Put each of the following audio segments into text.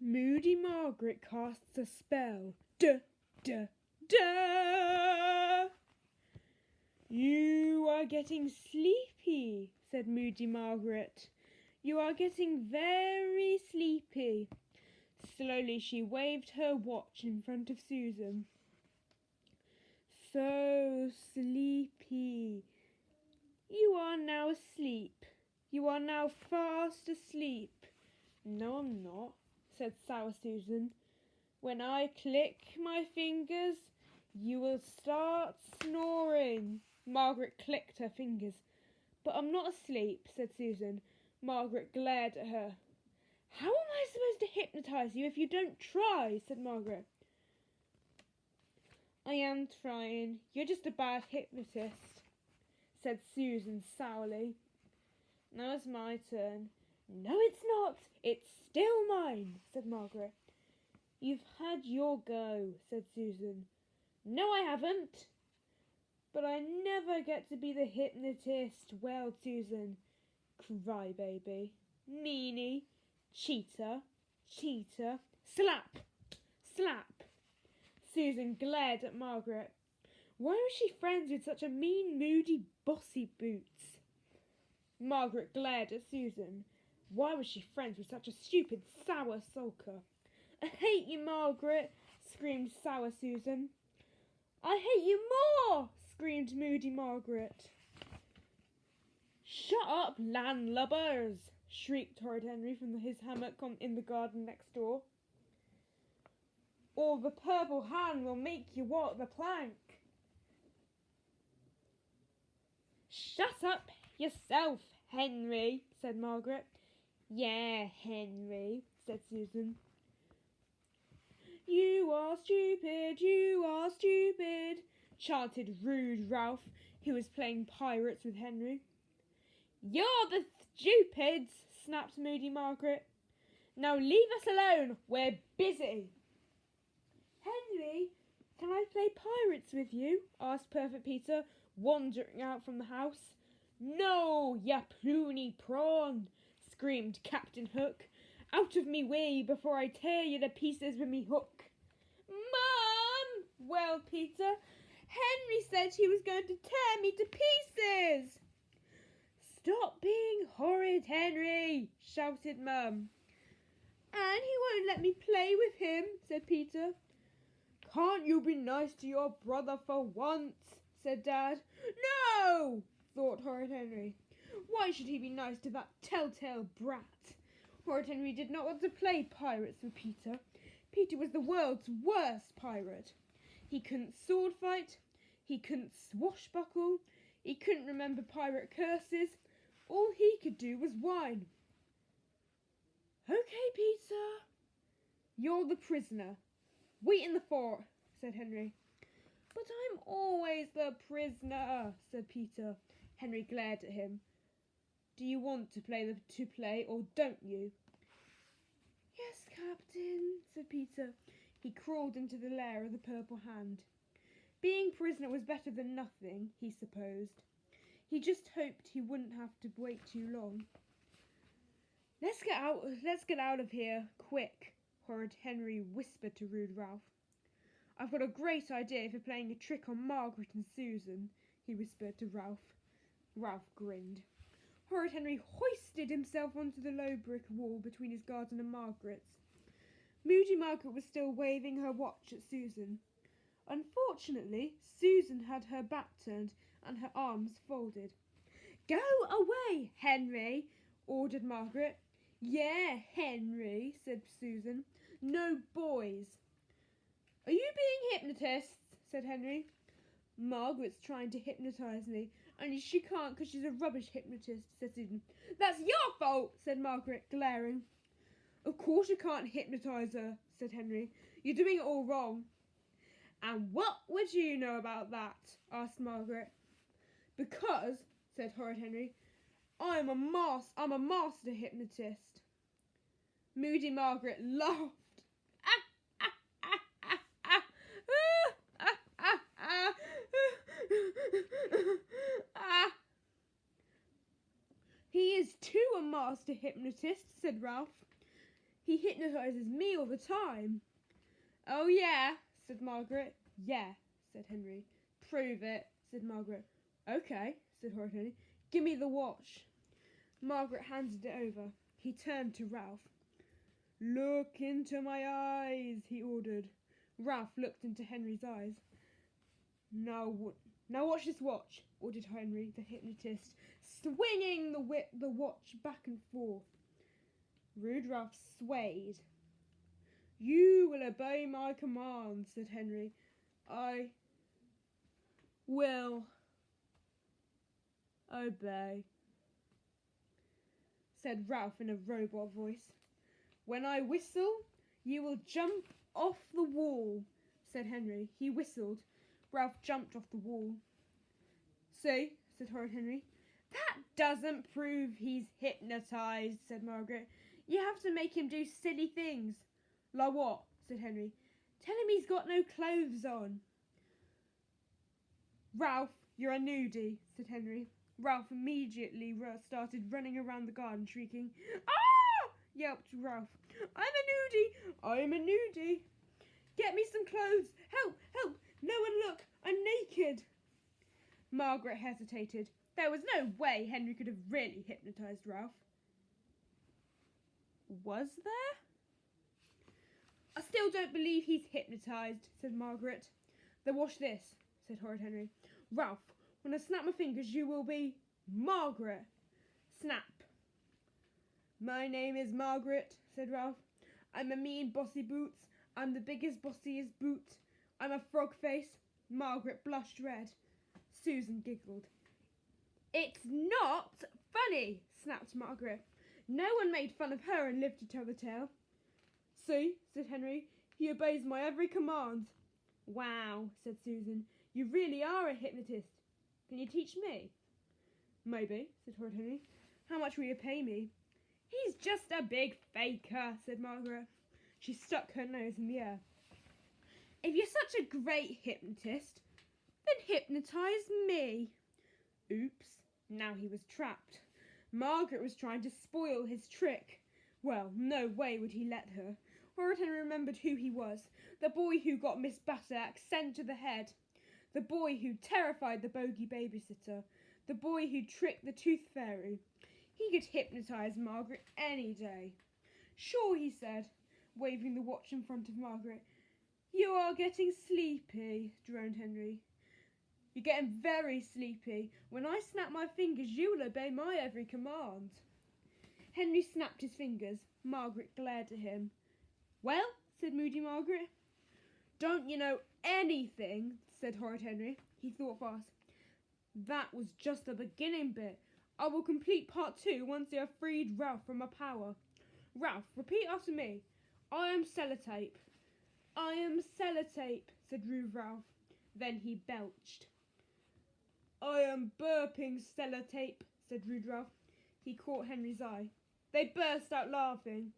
Moody Margaret casts a spell. Duh, duh, duh! You are getting sleepy, said Moody Margaret. You are getting very sleepy. Slowly she waved her watch in front of Susan. So sleepy. You are now asleep. You are now fast asleep. No, I'm not, said sour Susan. When I click my fingers, you will start snoring. Margaret clicked her fingers. But I'm not asleep, said Susan. Margaret glared at her. How am I supposed to hypnotise you if you don't try? Said Margaret. I am trying. You're just a bad hypnotist, said Susan sourly. Now it's my turn. No, it's not. It's still mine, said Margaret. You've had your go, said Susan. No, I haven't. But I never get to be the hypnotist, wailed Susan. Crybaby. Meanie. Cheater. Cheater. Slap. Slap. Susan glared at Margaret. Why was she friends with such a mean, moody, bossy boots? Margaret glared at Susan. Why was she friends with such a stupid, sour sulker? I hate you, Margaret, screamed sour Susan. I hate you more, screamed Moody Margaret. Shut up, landlubbers, shrieked Horrid Henry from his hammock in the garden next door. Or the purple hand will make you walk the plank. Shut up yourself, Henry, said Margaret. Yeah, Henry, said Susan. You are stupid, chanted rude Ralph, who was playing pirates with Henry. You're the stupids, snapped Moody Margaret. Now leave us alone, we're busy. Henry, can I play pirates with you? Asked Perfect Peter, wandering out from the house. No, ya puny prawn, screamed Captain Hook. Out of me way before I tear you to pieces with me hook. Mum, wailed Peter. Henry said he was going to tear me to pieces. Stop being horrid, Henry, shouted Mum. And he won't let me play with him, said Peter. Can't you be nice to your brother for once, said Dad. No, thought Horrid Henry. Why should he be nice to that telltale brat? Horrid Henry did not want to play pirates with Peter. Peter was the world's worst pirate. He couldn't sword fight, he couldn't swashbuckle, he couldn't remember pirate curses. All he could do was whine. Okay, Peter. You're the prisoner. Wait in the fort, said Henry. But I'm always the prisoner, said Peter. Henry glared at him. Do you want to play or don't you? Yes, Captain, said Peter. He crawled into the lair of the Purple Hand. Being prisoner was better than nothing, he supposed. He just hoped he wouldn't have to wait too long. Let's get out of here, quick, Horrid Henry whispered to rude Ralph. I've got a great idea for playing a trick on Margaret and Susan, he whispered to Ralph. Ralph grinned. Horrid Henry hoisted himself onto the low brick wall between his garden and Margaret's. Moody Margaret was still waving her watch at Susan. Unfortunately, Susan had her back turned and her arms folded. Go away, Henry, ordered Margaret. Yeah, Henry, said Susan. No boys. Are you being hypnotised? Said Henry. Margaret's trying to hypnotise me, only she can't because she's a rubbish hypnotist, said Susan. That's your fault, said Margaret, glaring. Of course you can't hypnotise her, said Henry. You're doing it all wrong. And what would you know about that? Asked Margaret. Because, said Horrid Henry, I'm a master hypnotist. Moody Margaret laughed. He is too a master hypnotist, said Ralph. He hypnotises me all the time. Oh, yeah, said Margaret. Yeah, said Henry. Prove it, said Margaret. Okay, said Horrid Henry. Give me the watch. Margaret handed it over. He turned to Ralph. Look into my eyes, he ordered. Ralph looked into Henry's eyes. Now watch this watch, ordered Henry, the hypnotist, swinging the watch back and forth. Rude Ralph swayed. You will obey my commands, said Henry. I will obey, said Ralph in a robot voice. When I whistle, you will jump off the wall, said Henry. He whistled. Ralph jumped off the wall. See, said Horrid Henry. That doesn't prove he's hypnotised, said Margaret. You have to make him do silly things. Like what? Said Henry. Tell him he's got no clothes on. Ralph, you're a nudie, said Henry. Ralph immediately started running around the garden, shrieking. Ah! Yelped Ralph. I'm a nudie. Get me some clothes. Help, help. No one look. I'm naked. Margaret hesitated. There was no way Henry could have really hypnotised Ralph. Was there? I still don't believe he's hypnotised, said Margaret. Then watch this, said Horrid Henry. Ralph, when I snap my fingers, you will be Margaret. Snap. My name is Margaret, said Ralph. I'm a mean bossy boots. I'm the biggest bossiest boot. I'm a frog face. Margaret blushed red. Susan giggled. It's not funny, snapped Margaret. No one made fun of her and lived to tell the tale. See, said Henry, he obeys my every command. Wow, said Susan, you really are a hypnotist. Can you teach me? Maybe, said Horrid Henry. How much will you pay me? He's just a big faker, said Margaret. She stuck her nose in the air. If you're such a great hypnotist, then hypnotise me. Oops, now he was trapped. Margaret was trying to spoil his trick. Well, no way would he let her. Horrid Henry remembered who he was. The boy who got Miss Butterack sent to the head. The boy who terrified the bogey babysitter. The boy who tricked the tooth fairy. He could hypnotise Margaret any day. Sure, he said, waving the watch in front of Margaret. You are getting sleepy, droned Henry. You're getting very sleepy. When I snap my fingers, you will obey my every command. Henry snapped his fingers. Margaret glared at him. Well, said Moody Margaret. Don't you know anything, said Horrid Henry. He thought fast. That was just the beginning bit. I will complete part 2 once you have freed Ralph from my power. Ralph, repeat after me. I am sellotape. I am sellotape, said rude Ralph. Then he belched. I am burping sellotape, said rude Ralph. He caught Henry's eye. They burst out laughing.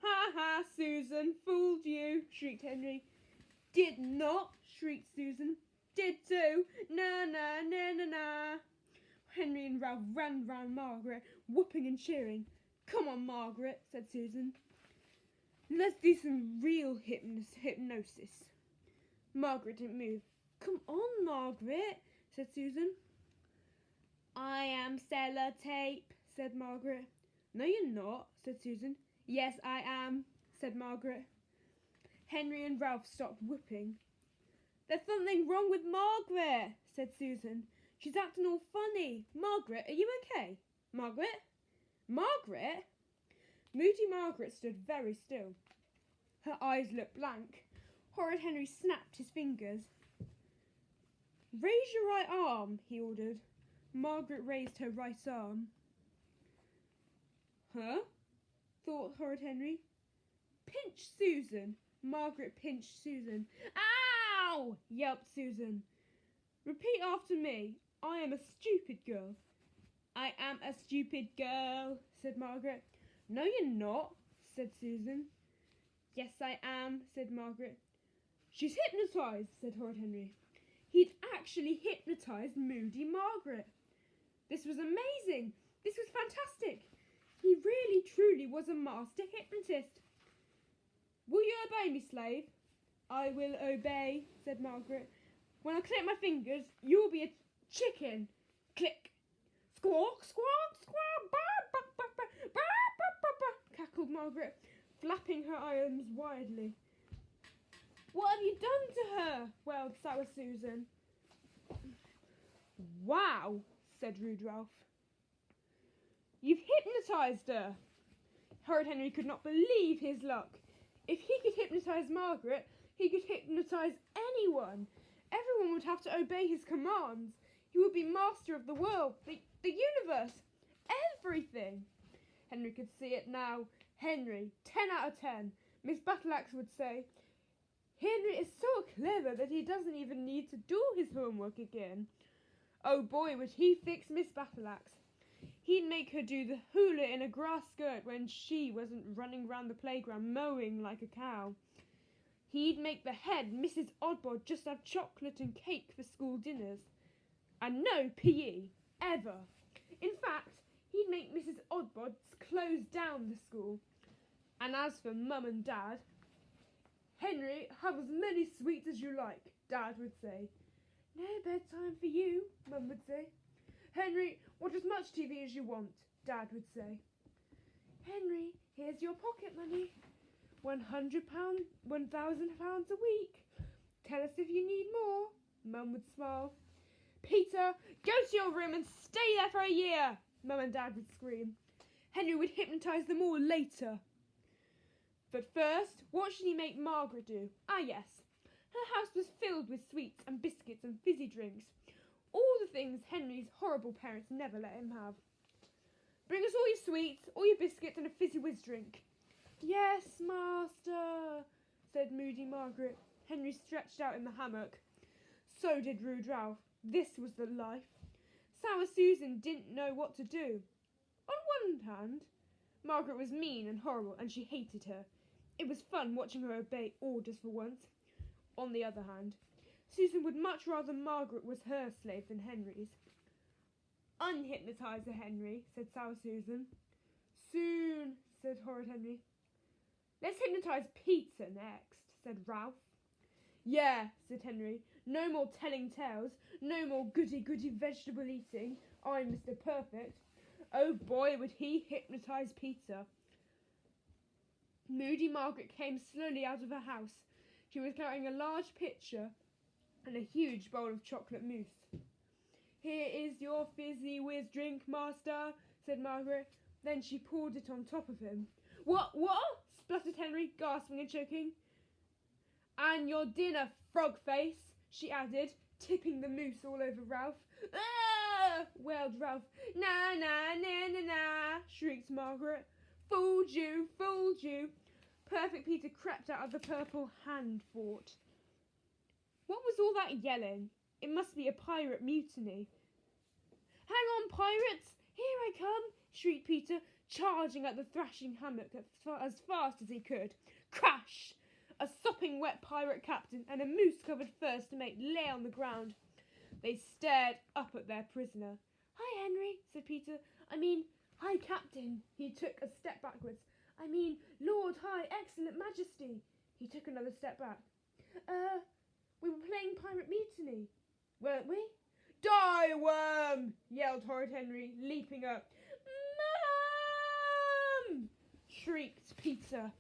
Ha ha, Susan, fooled you, shrieked Henry. Did not, shrieked Susan. Did too. Na na na na na. Henry and Ralph ran round Margaret, whooping and cheering. Come on, Margaret, said Susan. Let's do some real hypnosis. Margaret didn't move. Come on, Margaret, said Susan. I am sellotape, said Margaret. No, you're not, said Susan. Yes, I am, said Margaret. Henry and Ralph stopped whooping. There's something wrong with Margaret, said Susan. She's acting all funny. Margaret, are you okay? Margaret? Margaret? Moody Margaret stood very still. Her eyes looked blank. Horrid Henry snapped his fingers. Raise your right arm, he ordered. Margaret raised her right arm. Huh? Thought Horrid Henry. Pinch Susan. Margaret pinched Susan. Ow! Yelped Susan. Repeat after me. I am a stupid girl. I am a stupid girl, said Margaret. No, you're not, said Susan. Yes, I am, said Margaret. She's hypnotised, said Horrid Henry. He'd actually hypnotised Moody Margaret. This was amazing. This was fantastic. truly was a master hypnotist. Will you obey me, slave? I will obey, said Margaret. When I click my fingers, you'll be a chicken. Click. Squawk, squawk, squawk, bah, bah, bah, bah, bah, bah, bah, bah, cackled Margaret, flapping her arms widely. What have you done to her? Wailed Sour Susan. Wow, said Rude Ralph. You've hypnotised her. Horrid Henry could not believe his luck. If he could hypnotise Margaret, he could hypnotise anyone. Everyone would have to obey his commands. He would be master of the world, the universe, everything. Henry could see it now. Henry, 10 out of 10. Miss Battleaxe would say, Henry is so clever that he doesn't even need to do his homework again. Oh boy, would he fix Miss Battleaxe. He'd make her do the hula in a grass skirt when she wasn't running round the playground mowing like a cow. He'd make the head Mrs. Oddbod just have chocolate and cake for school dinners. And no PE, ever. In fact, he'd make Mrs. Oddbod close down the school. And as for Mum and Dad, Henry, have as many sweets as you like, Dad would say. No bedtime for you, Mum would say. Henry, watch as much TV as you want, Dad would say. Henry, here's your pocket money. £100, £1,000 a week. Tell us if you need more, Mum would smile. Peter, go to your room and stay there for a year, Mum and Dad would scream. Henry would hypnotise them all later. But first, what should he make Margaret do? Ah, yes. Her house was filled with sweets and biscuits and fizzy drinks. All the things Henry's horrible parents never let him have. Bring us all your sweets, all your biscuits and a fizzy whiz drink. Yes, master, said Moody Margaret. Henry stretched out in the hammock. So did Rude Ralph. This was the life. Sour Susan didn't know what to do. On one hand, Margaret was mean and horrible, and she hated her. It was fun watching her obey orders for once. On the other hand, Susan would much rather Margaret was her slave than Henry's. Unhypnotise her, Henry, said Sour Susan. Soon, said Horrid Henry. Let's hypnotise Peter next, said Ralph. Yeah, said Henry. No more telling tales, no more goody-goody vegetable eating. I'm Mr. Perfect. Oh boy, would he hypnotise Peter. Moody Margaret came slowly out of her house. She was carrying a large pitcher and a huge bowl of chocolate mousse. Here is your fizzy whiz drink, master, said Margaret. Then she poured it on top of him. What? Spluttered Henry, gasping and choking. And your dinner, frog face, she added, tipping the mousse all over Ralph. Ah! Wailed Ralph. Na, na, na, na, na, shrieked Margaret. Fooled you, fooled you. Perfect Peter crept out of the purple hand fort. What was all that yelling? It must be a pirate mutiny. Hang on, pirates! Here I come! Shrieked Peter, charging at the thrashing hammock as fast as he could. Crash! A sopping wet pirate captain and a moose-covered first mate lay on the ground. They stared up at their prisoner. Hi, Henry, said Peter. Hi, Captain. He took a step backwards. Lord High Excellent Majesty. He took another step back. We were playing Pirate Mutiny, weren't we? Die, worm! Yelled Horrid Henry, leaping up. Mum! Shrieked Peter.